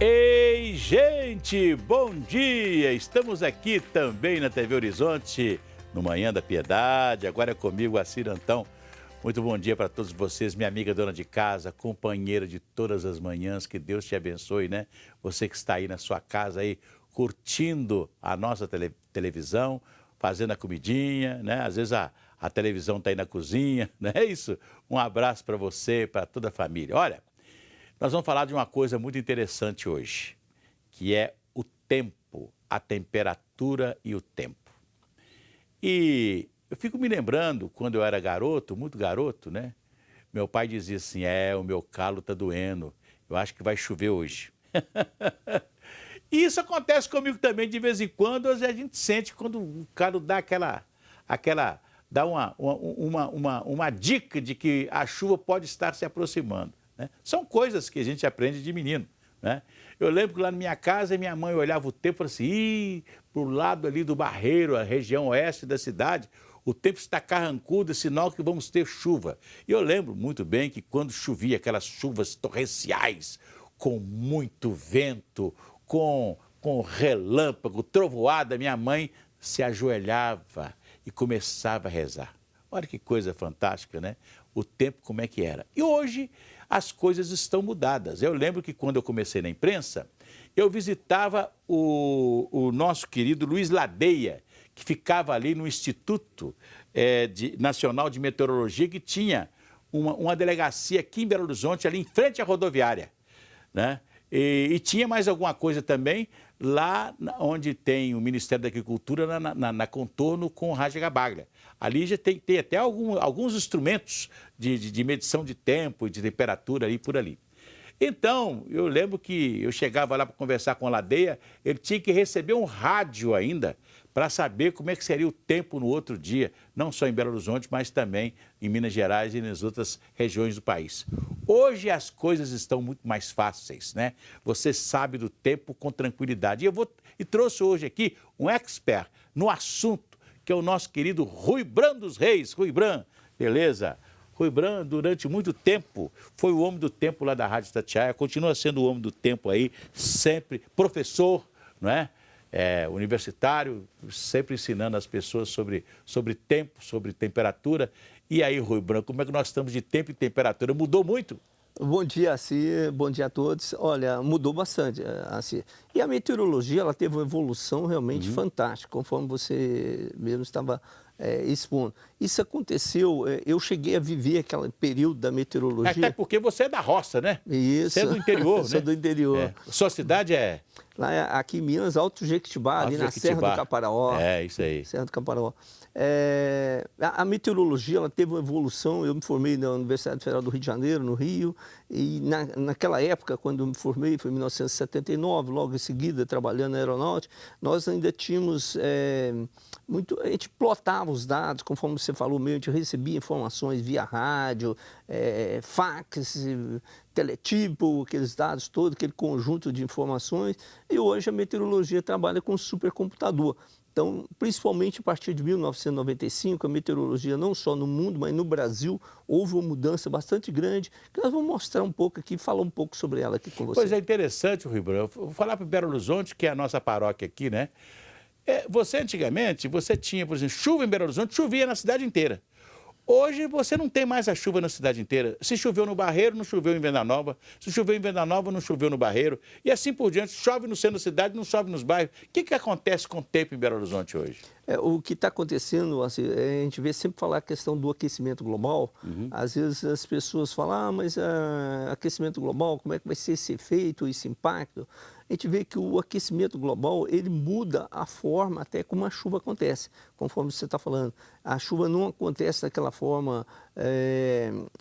Ei, gente, bom dia! Estamos aqui também na TV Horizonte, no Manhã da Piedade. Agora é comigo, Acir Antão. Muito bom dia para todos vocês, minha amiga dona de casa, companheira de todas as manhãs. Que Deus te abençoe, né? Você que está aí na sua casa, aí, curtindo a nossa televisão, fazendo a comidinha, né? Às vezes a televisão está aí na cozinha, não é isso? Um abraço para você, para toda a família. Olha, nós vamos falar de uma coisa muito interessante hoje, que é o tempo, a temperatura e o tempo. E eu fico me lembrando, quando eu era garoto, muito garoto, né? Meu pai dizia assim, o meu calo está doendo, eu acho que vai chover hoje. E isso acontece comigo também de vez em quando, a gente sente quando o calo dá dá uma dica de que a chuva pode estar se aproximando. Né? São coisas que a gente aprende de menino. Né? Eu lembro que lá na minha casa, minha mãe olhava o tempo e falava assim, pro lado ali do Barreiro, a região oeste da cidade, o tempo está carrancudo, é sinal que vamos ter chuva. E eu lembro muito bem que quando chovia, aquelas chuvas torrenciais, com muito vento, com relâmpago, trovoada, minha mãe se ajoelhava e começava a rezar. Olha que coisa fantástica, né? O tempo como é que era. E hoje as coisas estão mudadas. Eu lembro que quando eu comecei na imprensa, eu visitava o nosso querido Luiz Ladeia, que ficava ali no Instituto Nacional de Meteorologia, que tinha uma delegacia aqui em Belo Horizonte, ali em frente à rodoviária. Né? E tinha mais alguma coisa também lá onde tem o Ministério da Agricultura, na contorno com o Raja Gabaglia. Ali já tem até alguns instrumentos de medição de tempo e de temperatura ali por ali. Então, eu lembro que eu chegava lá para conversar com a Ladeia, ele tinha que receber um rádio ainda para saber como é que seria o tempo no outro dia, não só em Belo Horizonte, mas também em Minas Gerais e nas outras regiões do país. Hoje as coisas estão muito mais fáceis, né? Você sabe do tempo com tranquilidade. E trouxe hoje aqui um expert no assunto, que é o nosso querido Rui Bran dos Reis. Rui Bran, beleza? Rui Bran, durante muito tempo, foi o homem do tempo lá da Rádio Itatiaia, continua sendo o homem do tempo aí, sempre professor, não é? Universitário, sempre ensinando as pessoas sobre tempo, sobre temperatura. E aí, Rui Bran, como é que nós estamos de tempo e temperatura? Mudou muito? Bom dia, Acir. Bom dia a todos. Olha, mudou bastante, Acir. E a meteorologia, ela teve uma evolução realmente fantástica, conforme você mesmo estava expondo. Isso aconteceu, eu cheguei a viver aquele período da meteorologia. Até porque você é da roça, né? Isso. Você é do interior, né? Sou do interior. Sua cidade é? Lá, aqui em Minas, Alto Jequitibá, ali na Serra do Caparaó. É, isso aí. Serra do Caparaó. A meteorologia, ela teve uma evolução. Eu me formei na Universidade Federal do Rio de Janeiro, no Rio, e naquela época, quando eu me formei, foi em 1979, logo em seguida, trabalhando na aeronáutica, nós ainda tínhamos a gente plotava os dados, conforme você falou mesmo, a gente recebia informações via rádio, fax, teletipo, aqueles dados todos, aquele conjunto de informações, e hoje a meteorologia trabalha com supercomputador. Então, principalmente a partir de 1995, a meteorologia, não só no mundo, mas no Brasil, houve uma mudança bastante grande, que nós vamos mostrar um pouco aqui, falar um pouco sobre ela aqui com você. Pois é, interessante, Rui Bran. Vou falar para Belo Horizonte, que é a nossa paróquia aqui, né? Antigamente, você tinha, por exemplo, chuva em Belo Horizonte, chovia na cidade inteira. Hoje você não tem mais a chuva na cidade inteira. Se choveu no Barreiro, não choveu em Venda Nova. Se choveu em Venda Nova, não choveu no Barreiro. E assim por diante, chove no centro da cidade, não chove nos bairros. O que acontece com o tempo em Belo Horizonte hoje? O que está acontecendo, assim, a gente vê sempre falar a questão do aquecimento global. Às vezes as pessoas falam, mas aquecimento global, como é que vai ser esse efeito, esse impacto? A gente vê que o aquecimento global, ele muda a forma até como a chuva acontece, conforme você está falando. A chuva não acontece daquela forma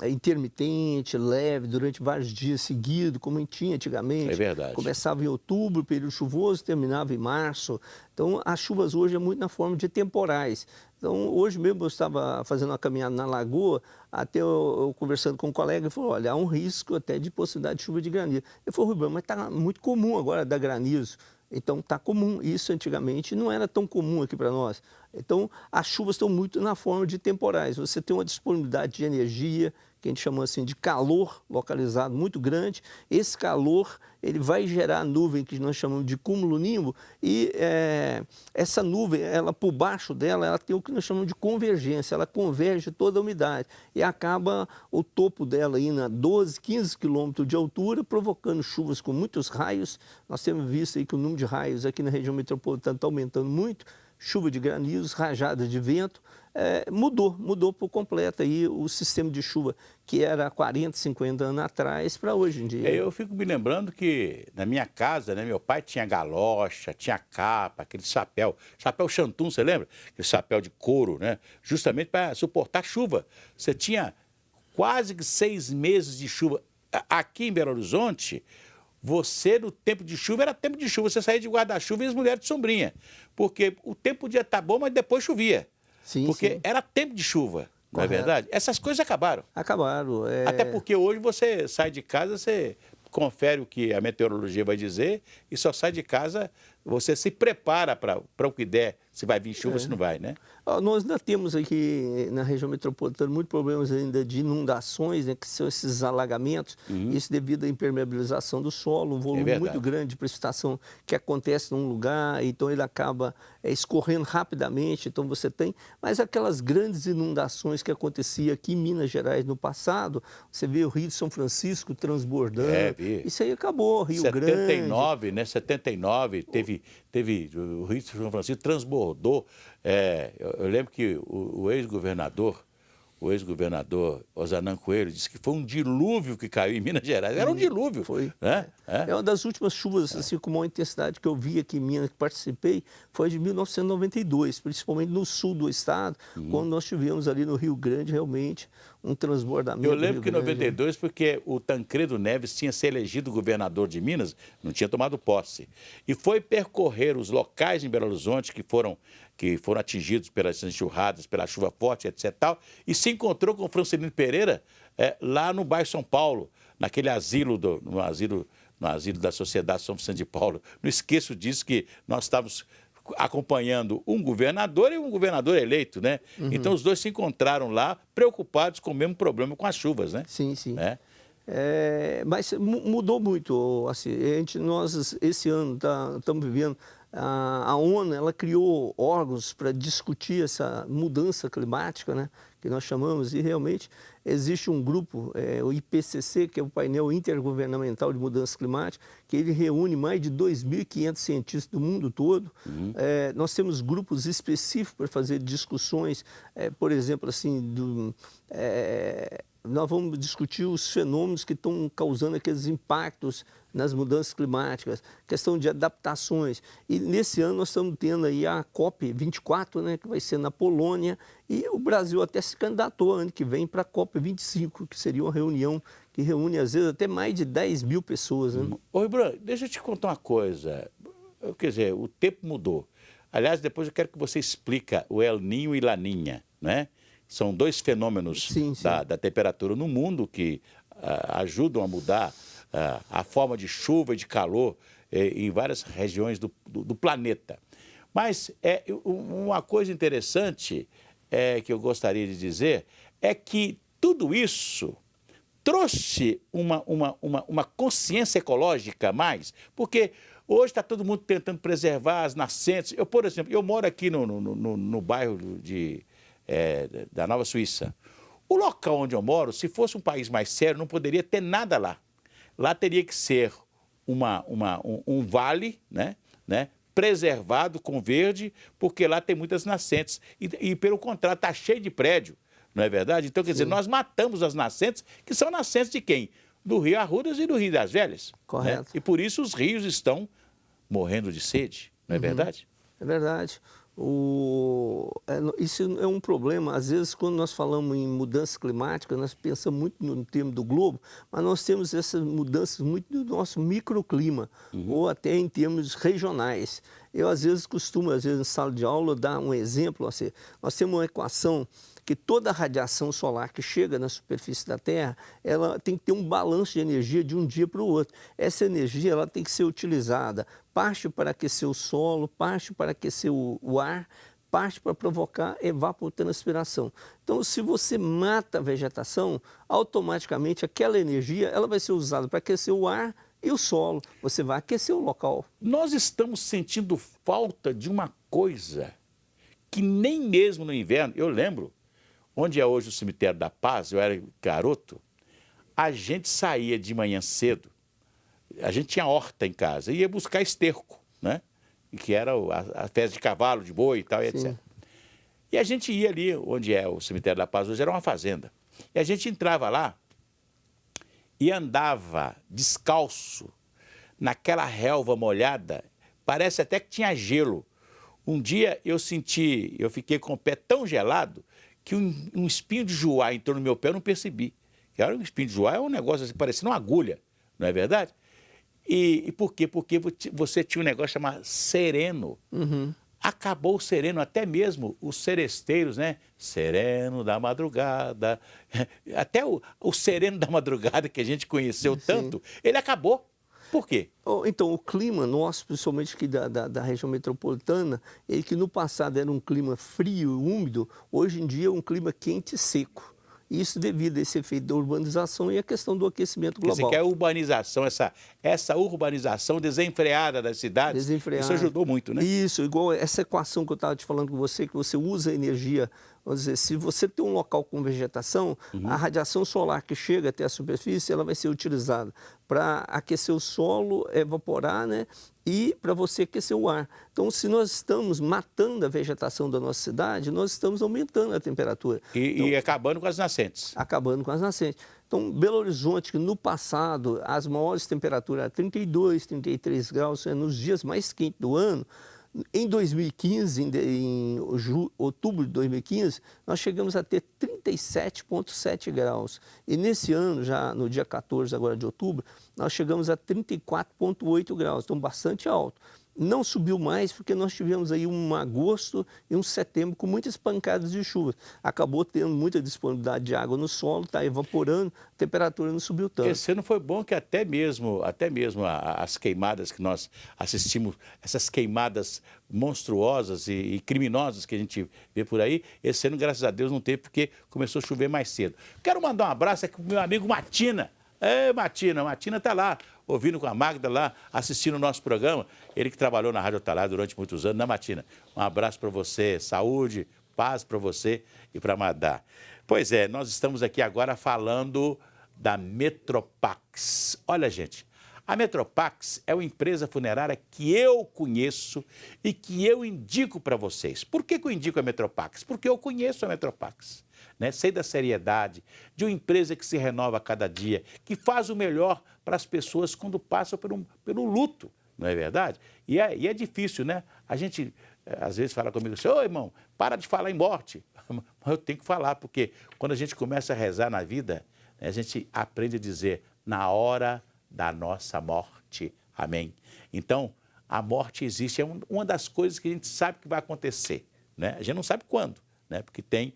intermitente, leve, durante vários dias seguidos, como a gente tinha antigamente. É verdade. Começava em outubro, período chuvoso, terminava em março. Então, as chuvas hoje é muito na forma de temporais. Então, hoje mesmo eu estava fazendo uma caminhada na lagoa, até eu conversando com um colega, ele falou, olha, há um risco até de possibilidade de chuva de granizo. Eu falei, Rubão, mas está muito comum agora dar granizo. Então, está comum. Isso antigamente não era tão comum aqui para nós. Então, as chuvas estão muito na forma de temporais. Você tem uma disponibilidade de energia, que a gente chama assim de calor localizado muito grande. Esse calor ele vai gerar nuvem que nós chamamos de cúmulo-nimbo e essa nuvem, ela por baixo dela, ela tem o que nós chamamos de convergência, ela converge toda a umidade e acaba o topo dela indo a 12, 15 quilômetros de altura, provocando chuvas com muitos raios. Nós temos visto aí que o número de raios aqui na região metropolitana está aumentando muito, chuva de granizos, rajadas de vento. Mudou por completo aí o sistema de chuva que era há 40, 50 anos atrás para hoje em dia. Eu fico me lembrando que na minha casa, né, meu pai tinha galocha, tinha capa, aquele chapéu Xantum, você lembra? Aquele chapéu de couro, né? Justamente para suportar chuva. Você tinha quase que 6 meses de chuva. Aqui em Belo Horizonte, você, no tempo de chuva, era tempo de chuva. Você saía de guarda-chuva e as mulheres de sombrinha. Porque o tempo podia estar bom, mas depois chovia. Sim, porque sim. era tempo de chuva, não é verdade? Essas coisas acabaram. Acabaram. Até porque hoje você sai de casa, você confere o que a meteorologia vai dizer e só sai de casa, você se prepara para o que der, se vai vir chuva, se não vai, né? Nós ainda temos aqui na região metropolitana muitos problemas ainda de inundações, né, que são esses alagamentos, isso devido à impermeabilização do solo, um volume muito grande de precipitação que acontece num lugar, então ele acaba escorrendo rapidamente, então você tem, mas aquelas grandes inundações que acontecia aqui em Minas Gerais no passado, você vê o Rio de São Francisco transbordando, isso aí acabou, Rio 79, Grande. né? 79, teve o Rio de São Francisco transbordou. Eu lembro que o ex-governador Ozanam Coelho disse que foi um dilúvio que caiu em Minas Gerais. Era um dilúvio. Foi. Né? É uma das últimas chuvas assim, com maior intensidade que eu vi aqui em Minas, que participei, foi de 1992, principalmente no sul do estado, quando nós tivemos ali no Rio Grande realmente um transbordamento. Eu lembro que em 92, porque o Tancredo Neves tinha se elegido governador de Minas, não tinha tomado posse, e foi percorrer os locais em Belo Horizonte que foram atingidos pelas enxurradas, pela chuva forte, etc. E se encontrou com o Francelino Pereira lá no bairro São Paulo, naquele asilo, no asilo da Sociedade São Vicente de Paulo. Não esqueço disso, que nós estávamos acompanhando um governador e um governador eleito, né? Então os dois se encontraram lá, preocupados com o mesmo problema com as chuvas, né? Sim, sim. Mas mudou muito. Assim, nós, esse ano, estamos vivendo. A ONU ela criou órgãos para discutir essa mudança climática, né, que nós chamamos, e realmente existe um grupo, o IPCC, que é o painel intergovernamental de mudança climática, que ele reúne mais de 2.500 cientistas do mundo todo. Nós temos grupos específicos para fazer discussões, por exemplo, assim, nós vamos discutir os fenômenos que estão causando aqueles impactos nas mudanças climáticas, questão de adaptações. E nesse ano nós estamos tendo aí a COP24, né, que vai ser na Polônia, e o Brasil até se candidatou ano que vem para a COP25, que seria uma reunião que reúne às vezes até mais de 10 mil pessoas. Né? Oi, Bruno, deixa eu te contar uma coisa. Quer dizer, o tempo mudou. Aliás, depois eu quero que você explique o El Niño e Laninha, né? São dois fenômenos da temperatura no mundo que ajudam a mudar a forma de chuva e de calor em várias regiões do planeta. Mas uma coisa interessante que eu gostaria de dizer é que tudo isso trouxe uma consciência ecológica a mais, porque hoje está todo mundo tentando preservar as nascentes. Por exemplo, eu moro aqui no bairro da Nova Suíça. O local onde eu moro, se fosse um país mais sério, não poderia ter nada lá. Lá teria que ser um vale, né, preservado com verde, porque lá tem muitas nascentes. E pelo contrário, está cheio de prédio, não é verdade? Então, quer dizer, nós matamos as nascentes, que são nascentes de quem? Do Rio Arrudas e do Rio das Velhas. Correto. Né? E por isso os rios estão morrendo de sede, não é verdade? É verdade. Isso é um problema. Às vezes, quando nós falamos em mudança climática, nós pensamos muito no termo do globo, mas nós temos essas mudanças muito do nosso microclima, ou até em termos regionais. Eu, às vezes, costumo, em sala de aula, dar um exemplo. Assim, nós temos uma equação que toda a radiação solar que chega na superfície da Terra, ela tem que ter um balanço de energia de um dia para o outro. Essa energia ela tem que ser utilizada, parte para aquecer o solo, parte para aquecer o ar, parte para provocar evapotranspiração. Então, se você mata a vegetação, automaticamente aquela energia ela vai ser usada para aquecer o ar e o solo. Você vai aquecer o local. Nós estamos sentindo falta de uma coisa que nem mesmo no inverno, eu lembro, onde é hoje o Cemitério da Paz, eu era garoto, a gente saía de manhã cedo, a gente tinha horta em casa, ia buscar esterco, né? Que era a festa de cavalo, de boi e tal, e etc. E a gente ia ali, onde é o Cemitério da Paz, hoje era uma fazenda. E a gente entrava lá e andava descalço naquela relva molhada, parece até que tinha gelo. Um dia eu fiquei com o pé tão gelado que um espinho de joá entrou no meu pé, eu não percebi. Um espinho de joá é um negócio assim, parecendo uma agulha, não é verdade? E por quê? Porque você tinha um negócio chamado sereno. Acabou o sereno, até mesmo os seresteiros, né? Sereno da madrugada. Até o sereno da madrugada que a gente conheceu tanto, ele acabou. Por quê? Então, o clima nosso, principalmente aqui da região metropolitana, ele que no passado era um clima frio e úmido, hoje em dia é um clima quente e seco. Isso devido a esse efeito da urbanização e a questão do aquecimento global. Quer dizer, que a urbanização, essa urbanização desenfreada das cidades, isso ajudou muito, né? Isso, igual essa equação que eu estava te falando com você, que você usa a energia, vamos dizer, se você tem um local com vegetação, a radiação solar que chega até a superfície, ela vai ser utilizada para aquecer o solo, evaporar, né? E para você aquecer o ar. Então, se nós estamos matando a vegetação da nossa cidade, nós estamos aumentando a temperatura. E acabando com as nascentes. Acabando com as nascentes. Então, Belo Horizonte, que no passado as maiores temperaturas eram 32, 33 graus, nos dias mais quentes do ano, em 2015, em outubro de 2015, nós chegamos a ter 37,7 graus. E nesse ano, já no dia 14 agora de outubro, nós chegamos a 34,8 graus, então bastante alto. Não subiu mais porque nós tivemos aí um agosto e um setembro com muitas pancadas de chuva. Acabou tendo muita disponibilidade de água no solo, está evaporando, a temperatura não subiu tanto. Esse ano foi bom que até mesmo as queimadas que nós assistimos, essas queimadas monstruosas e criminosas que a gente vê por aí, esse ano, graças a Deus, não teve porque começou a chover mais cedo. Quero mandar um abraço aqui para o meu amigo Matina. Matina está lá, ouvindo com a Magda lá, assistindo o nosso programa. Ele que trabalhou na Rádio Atalaya durante muitos anos, né, Matina? Um abraço para você, saúde, paz para você e para a Madá. Pois é, nós estamos aqui agora falando da Metropax. Olha, gente, a Metropax é uma empresa funerária que eu conheço e que eu indico para vocês. Por que eu indico a Metropax? Porque eu conheço a Metropax. Né? Sei da seriedade de uma empresa que se renova a cada dia, que faz o melhor para as pessoas quando passam pelo luto, não é verdade? E é difícil, né? A gente, às vezes, fala comigo assim, ô irmão, para de falar em morte. Mas eu tenho que falar, porque quando a gente começa a rezar na vida, né, a gente aprende a dizer, na hora da nossa morte. Amém? Então, a morte existe, é uma das coisas que a gente sabe que vai acontecer, né? A gente não sabe quando, né? Porque tem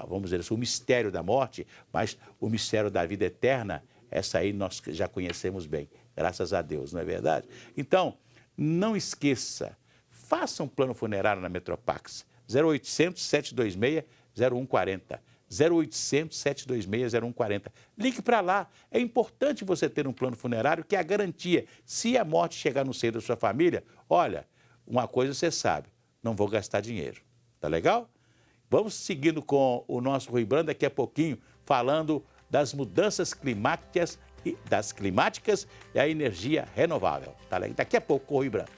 vamos dizer assim, o mistério da morte, mas o mistério da vida eterna, essa aí nós já conhecemos bem, graças a Deus, não é verdade? Então, não esqueça, faça um plano funerário na Metropax, 0800 726 0140, 0800 726 0140. Ligue para lá, é importante você ter um plano funerário que é a garantia, se a morte chegar no seio da sua família, olha, uma coisa você sabe, não vou gastar dinheiro, tá legal? Vamos seguindo com o nosso Rui Brando daqui a pouquinho, falando das mudanças climáticas e a energia renovável. Tá? Daqui a pouco com o Rui Brando.